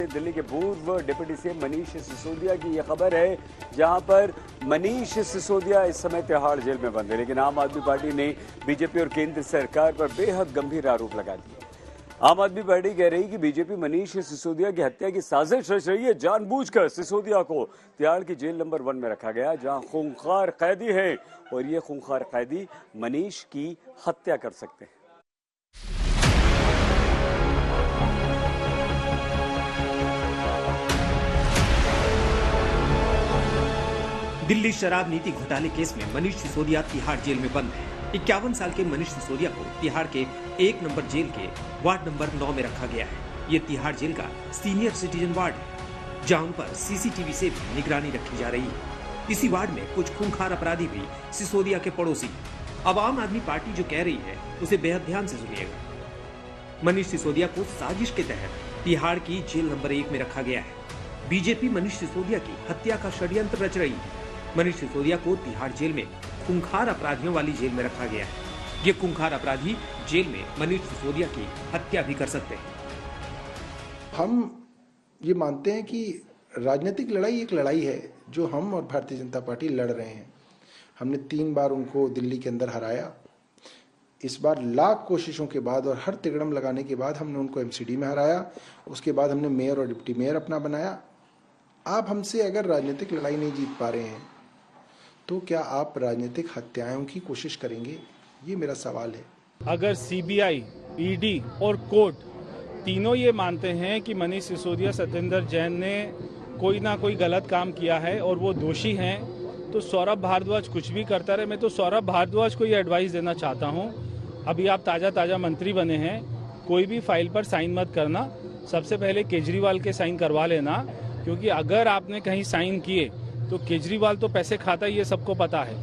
दिल्ली के पूर्व deputy CM Manish Sisodia की यह खबर है, जहां पर मनीष सिसोदिया इस समय तिहाड़ जेल में बंद है। लेकिन आम आदमी पार्टी ने बीजेपी और केंद्र सरकार पर बेहद गंभीर आरोप लगा दिए। आम आदमी पार्टी कह रही कि बीजेपी मनीष सिसोदिया की हत्या की साजिश रच रही है। जानबूझकर सिसोदिया को तिहाड़ की जेल नंबर 1 में रखा गया, जहां खूंखार कैदी है और ये खूंखार कैदी मनीष की हत्या कर सकते हैं। दिल्ली शराब नीति घोटाले केस में मनीष सिसोदिया तिहाड़ जेल में बंद है। 51 साल के मनीष सिसोदिया को तिहाड़ के 1 नंबर जेल के वार्ड नंबर 9 में रखा गया है। ये तिहाड़ जेल का सीनियर सिटीजन वार्ड है, जहां उन पर सीसीटीवी से भी निगरानी रखी जा रही है। इसी वार्ड में कुछ खूंखार अपराधी भी सिसोदिया के पड़ोसी। अब आम आदमी पार्टी जो कह रही है उसे बेहद ध्यान से सुनिएगा। मनीष सिसोदिया को साजिश के तहत तिहाड़ की जेल नंबर 1 में रखा गया है। बीजेपी मनीष सिसोदिया की हत्या का षड्यंत्र रच रही है। मनीष सिसोदिया को तिहाड़ जेल में खूंखार अपराधियों वाली जेल में रखा गया है। ये खूंखार अपराधी जेल में मनीष सिसोदिया की हत्या भी कर सकते हैं। हम ये मानते हैं कि राजनीतिक लड़ाई एक लड़ाई है जो हम और भारतीय जनता पार्टी लड़ रहे हैं। हमने 3 बार उनको दिल्ली के अंदर हराया। इस बार लाख कोशिशों के बाद और हर तिगड़म लगाने के बाद हमने उनको एमसीडी में हराया। उसके बाद हमने मेयर और डिप्टी मेयर अपना बनाया। आप हमसे अगर राजनीतिक लड़ाई नहीं जीत पा रहे हैं तो क्या आप राजनीतिक हत्याओं की कोशिश करेंगे? ये मेरा सवाल है। अगर सीबीआई, ईडी और कोर्ट तीनों ये मानते हैं कि मनीष सिसोदिया, सत्येंद्र जैन ने कोई ना कोई गलत काम किया है और वो दोषी हैं, तो सौरभ भारद्वाज कुछ भी करता रहे। मैं तो सौरभ भारद्वाज को ये एडवाइस देना चाहता हूँ, अभी आप ताज़ा मंत्री बने हैं, कोई भी फाइल पर साइन मत करना। सबसे पहले केजरीवाल के साइन करवा लेना, क्योंकि अगर आपने कहीं साइन किए तो केजरीवाल तो पैसे खाता ही, ये सबको पता है,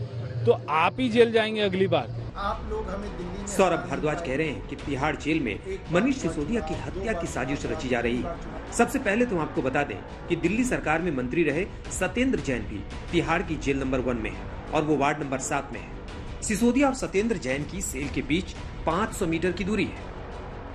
तो आप ही जेल जाएंगे अगली बार। आप लोग हमें दिल्ली में सौरभ भारद्वाज कह रहे हैं कि तिहाड़ जेल में मनीष सिसोदिया की हत्या की साजिश रची जा रही है। सबसे पहले तो आपको बता दें कि दिल्ली सरकार में मंत्री रहे सत्येंद्र जैन भी तिहाड़ की जेल नंबर 1 में है और वो वार्ड नंबर 7 में है। सिसोदिया और सत्येंद्र जैन की सेल के बीच 500 मीटर की दूरी है।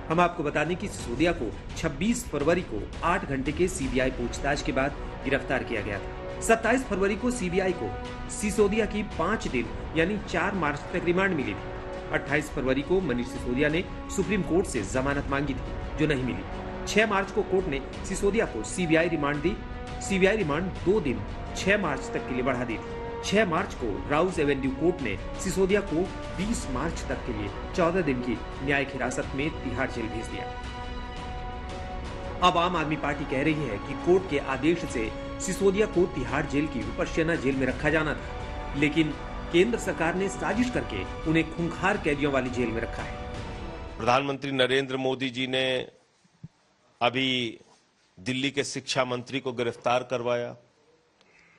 हम आपको बता दें कि सिसोदिया को 26 फरवरी को 8 घंटे के सीबीआई पूछताछ के बाद गिरफ्तार किया गया था। 27 फरवरी को सीबीआई को सिसोदिया की 5 दिन यानी 4 मार्च तक रिमांड मिली थी। 28 फरवरी को मनीष सिसोदिया ने सुप्रीम कोर्ट से जमानत मांगी थी, जो नहीं मिली। 6 मार्च को कोर्ट ने सिसोदिया को सीबीआई रिमांड दी। सीबीआई रिमांड 2 दिन 6 मार्च तक के लिए बढ़ा दी थी। 6 मार्च को राउज एवेन्यू कोर्ट ने सिसोदिया को 20 मार्च तक के लिए 14 दिन की न्यायिक हिरासत में तिहाड़ जेल भेज दिया। अब आम आदमी पार्टी कह रही है कि कोर्ट के आदेश से सिसोदिया को तिहाड़ जेल की विपश्यना जेल में रखा जाना था, लेकिन केंद्र सरकार ने साजिश करके उन्हें खूंखार कैदियों वाली जेल में रखा है। प्रधानमंत्री नरेंद्र मोदी जी ने अभी दिल्ली के शिक्षा मंत्री को गिरफ्तार करवाया।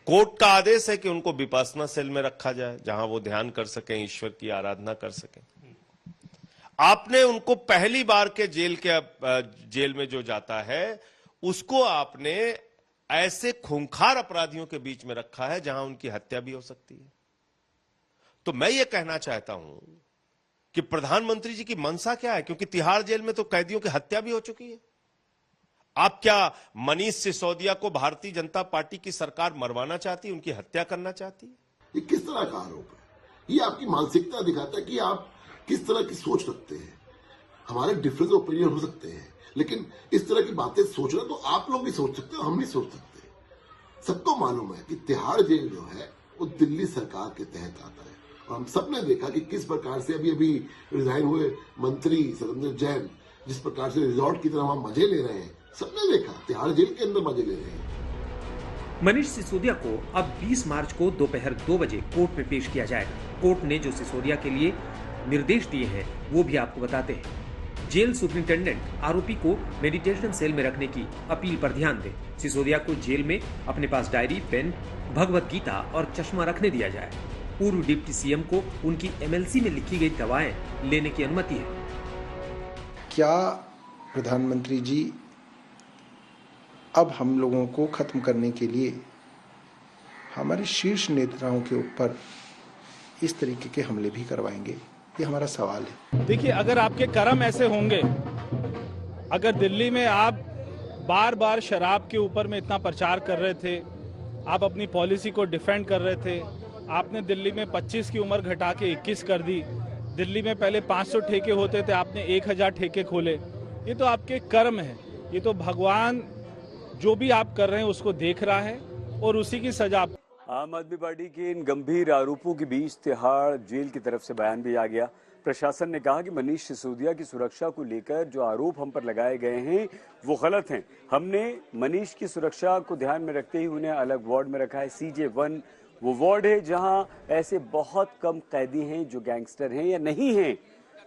कोर्ट का आदेश है कि उनको विपश्यना सेल में रखा जाए, जहां वो ध्यान कर सकें, ईश्वर की आराधना कर सकें। आपने उनको पहली बार के जेल में जो जाता है उसको आपने ऐसे खूंखार अपराधियों के बीच में रखा है जहां उनकी हत्या भी हो सकती है। तो मैं ये कहना चाहता हूं कि प्रधानमंत्री जी की मंशा क्या है, क्योंकि तिहाड़ जेल में तो कैदियों की हत्या भी हो चुकी है। आप क्या मनीष सिसोदिया को भारतीय जनता पार्टी की सरकार मरवाना चाहती है, उनकी हत्या करना चाहती है? ये किस तरह का आरोप है? ये आपकी मानसिकता दिखाता है कि आप किस तरह की सोच रखते हैं। हमारे डिफरेंस ओपिनियन हो सकते हैं, लेकिन इस तरह की बातें सोचना तो आप लोग भी सोच सकते हो, हम नहीं सोच सकते। सबको मालूम है कि तिहाड़ जेल जो है वो दिल्ली सरकार के तहत आता है, और हम सबने देखा कि किस प्रकार से अभी रिजाइन हुए मंत्री सत्येंद्र जैन जिस प्रकार से रिजॉर्ट की तरह वहां मजे ले रहे हैं, सबने देखा तिहाड़ जेल के अंदर मजे ले रहे हैं। मनीष सिसोदिया को अब 20 मार्च को दोपहर 2 बजे कोर्ट में पेश किया जाएगा। कोर्ट ने जो सिसोदिया के लिए निर्देश दिए हैं वो भी आपको बताते हैं। जेल सुपरिंटेंडेंट आरोपी को मेडिटेशन सेल में रखने की अपील पर ध्यान दें। सिसोदिया को जेल में अपने पास डायरी, पेन, भगवत गीता और चश्मा रखने दिया जाए। पूर्व डिप्टी सीएम को उनकी एमएलसी में लिखी गई दवाएं लेने की अनुमति है। क्या प्रधानमंत्री जी अब हम लोगों को खत्म करने के लिए हमारे शीर्ष नेताओं के ऊपर इस तरीके के हमले भी करवाएंगे? ये हमारा सवाल है। देखिए, अगर आपके कर्म ऐसे होंगे, अगर दिल्ली में आप बार बार शराब के ऊपर में इतना प्रचार कर रहे थे, आप अपनी पॉलिसी को डिफेंड कर रहे थे। आपने दिल्ली में 25 की उम्र घटा के 21 कर दी। दिल्ली में पहले 500 ठेके होते थे, आपने 1000 ठेके खोले। ये तो आपके कर्म है, ये तो भगवान जो भी आप कर रहे हैं उसको देख रहा है और उसी की सजा। आम आदमी पार्टी के इन गंभीर आरोपों के बीच तिहाड़ जेल की तरफ से बयान भी आ गया। प्रशासन ने कहा कि मनीष सिसोदिया की सुरक्षा को लेकर जो आरोप हम पर लगाए गए हैं वो गलत हैं। हमने मनीष की सुरक्षा को ध्यान में रखते ही उन्हें अलग वार्ड में रखा है। CJ1 वो वार्ड है जहां ऐसे बहुत कम कैदी हैं जो गैंगस्टर हैं या नहीं हैं।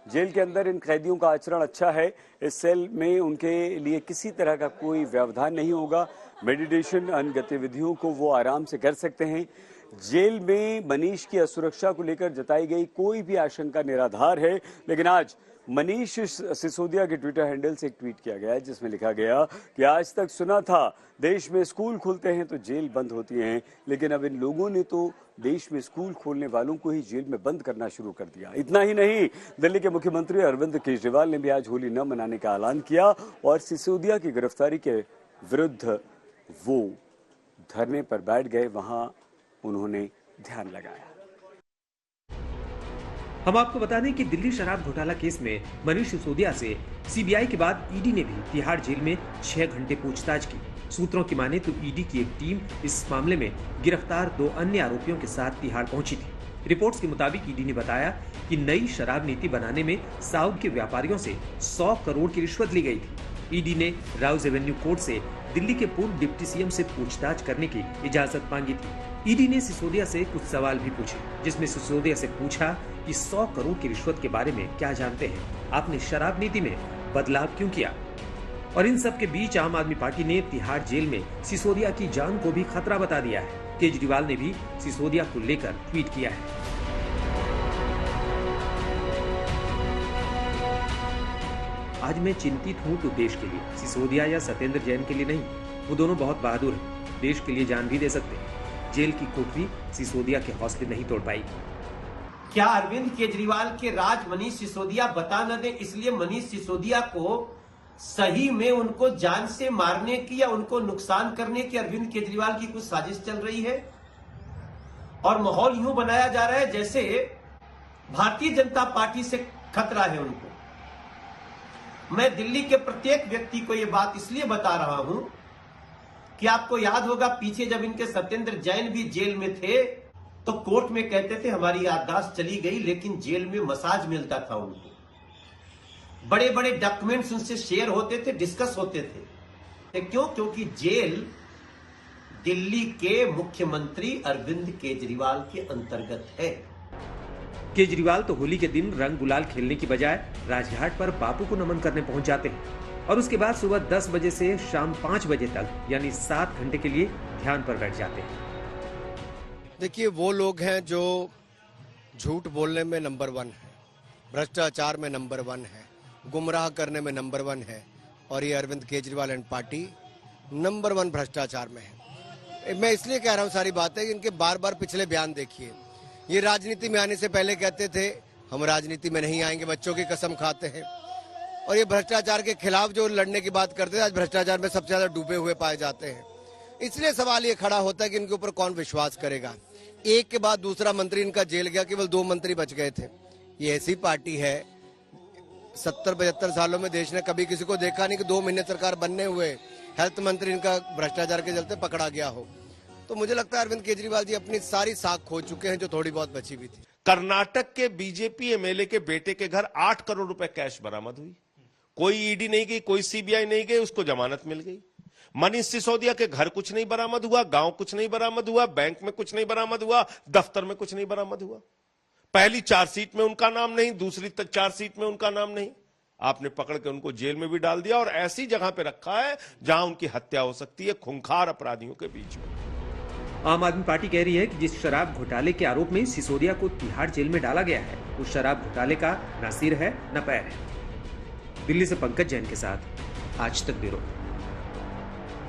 जेल के अंदर इन कैदियों का आचरण अच्छा है। इस सेल में उनके लिए किसी तरह का कोई व्यवधान नहीं होगा। मेडिटेशन, अन्य गतिविधियों को वो आराम से कर सकते हैं। जेल में मनीष की असुरक्षा को लेकर जताई गई कोई भी आशंका निराधार है। लेकिन आज मनीष सिसोदिया के ट्विटर हैंडल से एक ट्वीट किया गया है जिसमें लिखा गया कि आज तक सुना था देश में स्कूल खुलते हैं तो जेल बंद होती हैं, लेकिन अब इन लोगों ने तो देश में स्कूल खोलने वालों को ही जेल में बंद करना शुरू कर दिया। इतना ही नहीं, दिल्ली के मुख्यमंत्री अरविंद केजरीवाल ने भी आज होली न मनाने का ऐलान किया और सिसोदिया की गिरफ्तारी के विरुद्ध वो धरने पर बैठ गए। वहां उन्होंने ध्यान लगाया। हम आपको बता दें कि दिल्ली शराब घोटाला केस में मनीष सिसोदिया से सीबीआई के बाद ईडी ने भी तिहाड़ जेल में 6 घंटे पूछताछ की। सूत्रों की माने तो ईडी की एक टीम इस मामले में गिरफ्तार 2 अन्य आरोपियों के साथ तिहाड़ पहुंची थी। रिपोर्ट्स के मुताबिक ईडी ने बताया कि नई शराब नीति बनाने में साउथ के व्यापारियों से 100 करोड़ की रिश्वत ली गई थी। ईडी ने राउज एवेन्यू कोर्ट से दिल्ली के पूर्व डिप्टी सीएम से पूछताछ करने की इजाजत मांगी थी। ईडी ने सिसोदिया से कुछ सवाल भी पूछे, जिसमें सिसोदिया से पूछा कि 100 करोड़ की रिश्वत के बारे में क्या जानते हैं, आपने शराब नीति में बदलाव क्यों किया। और इन सब के बीच आम आदमी पार्टी ने तिहाड़ जेल में सिसोदिया की जान को भी खतरा बता दिया है। केजरीवाल ने भी सिसोदिया को लेकर ट्वीट किया है। आज मैं चिंतित हूं तो देश के लिए, सिसोदिया या सत्येंद्र जैन के लिए नहीं। वो दोनों बहुत बहादुर हैं, देश के लिए जान भी दे सकते हैं। जेल की कोठरी सिसोदिया के हौसले नहीं तोड़ पाएगी। क्या अरविंद केजरीवाल के राज मनीष सिसोदिया बता न दे, इसलिए मनीष सिसोदिया को सही में उनको जान से मारने की या उनको नुकसान करने की अरविंद केजरीवाल की कुछ साजिश चल रही है? और माहौल यूं बनाया जा रहा है जैसे भारतीय जनता पार्टी से खतरा है उनको। मैं दिल्ली के प्रत्येक व्यक्ति को यह बात इसलिए बता रहा हूं कि आपको याद होगा पीछे जब इनके सत्येंद्र जैन भी जेल में थे तो कोर्ट में कहते थे हमारी याददाश्त चली गई, लेकिन जेल में मसाज मिलता था उनको। बड़े बड़े डॉक्यूमेंट्स उनसे शेयर होते थे, डिस्कस होते थे। क्यों? क्योंकि जेल दिल्ली के मुख्यमंत्री अरविंद केजरीवाल के अंतर्गत है। केजरीवाल तो होली के दिन रंग गुलाल खेलने की बजाय राजघाट पर बापू को नमन करने पहुंच जाते हैं और उसके बाद सुबह 10 बजे से शाम 5 बजे तक यानी 7 घंटे के लिए ध्यान पर बैठ जाते हैं। देखिए, वो लोग हैं जो झूठ बोलने में नंबर 1 है, भ्रष्टाचार में नंबर 1 है, गुमराह करने में नंबर 1 है, और ये Arvind Kejriwal and party number 1 भ्रष्टाचार में है। मैं इसलिए कह रहा हूँ सारी बातें कि इनके बार बार पिछले बयान देखिए। ये राजनीति में आने से पहले कहते थे हम राजनीति में नहीं आएंगे, बच्चों की कसम खाते हैं, और ये भ्रष्टाचार के खिलाफ जो लड़ने की बात करते थे आज भ्रष्टाचार में सबसे ज्यादा डूबे हुए पाए जाते हैं। इसलिए सवाल ये खड़ा होता है कि इनके ऊपर कौन विश्वास करेगा। एक के बाद दूसरा मंत्री इनका जेल गया, केवल 2 मंत्री बच गए थे। ये ऐसी पार्टी है, 70-75 सालों में देश ने कभी किसी को देखा नहीं कि 2 महीने सरकार बनने हुए हेल्थ मंत्री इनका भ्रष्टाचार के चलते पकड़ा गया हो। तो मुझे लगता है अरविंद केजरीवाल जी अपनी सारी साख खो चुके हैं जो थोड़ी बहुत बची हुई थी। कर्नाटक के बीजेपी एमएलए के बेटे के घर 8 करोड़ रुपए कैश बरामद हुई। कोई ईडी नहीं गई, कोई सीबीआई नहीं गई, उसको जमानत मिल गई। मनीष सिसोदिया के घर कुछ नहीं बरामद हुआ, गांव कुछ नहीं बरामद हुआ, बैंक में कुछ नहीं बरामद हुआ, दफ्तर में कुछ नहीं बरामद हुआ। पहली चार्जशीट में उनका नाम नहीं, दूसरी चार्जशीट में उनका नाम नहीं। आपने पकड़ के उनको जेल में भी डाल दिया और ऐसी जगह पे रखा है जहां उनकी हत्या हो सकती है, खूंखार अपराधियों के बीच में। आम आदमी पार्टी कह रही है कि जिस शराब घोटाले के आरोप में सिसोदिया को तिहाड़ जेल में डाला गया है उस शराब घोटाले का न सिर है न पैर है। दिल्ली से पंकज जैन के साथ आज तक ब्यूरो।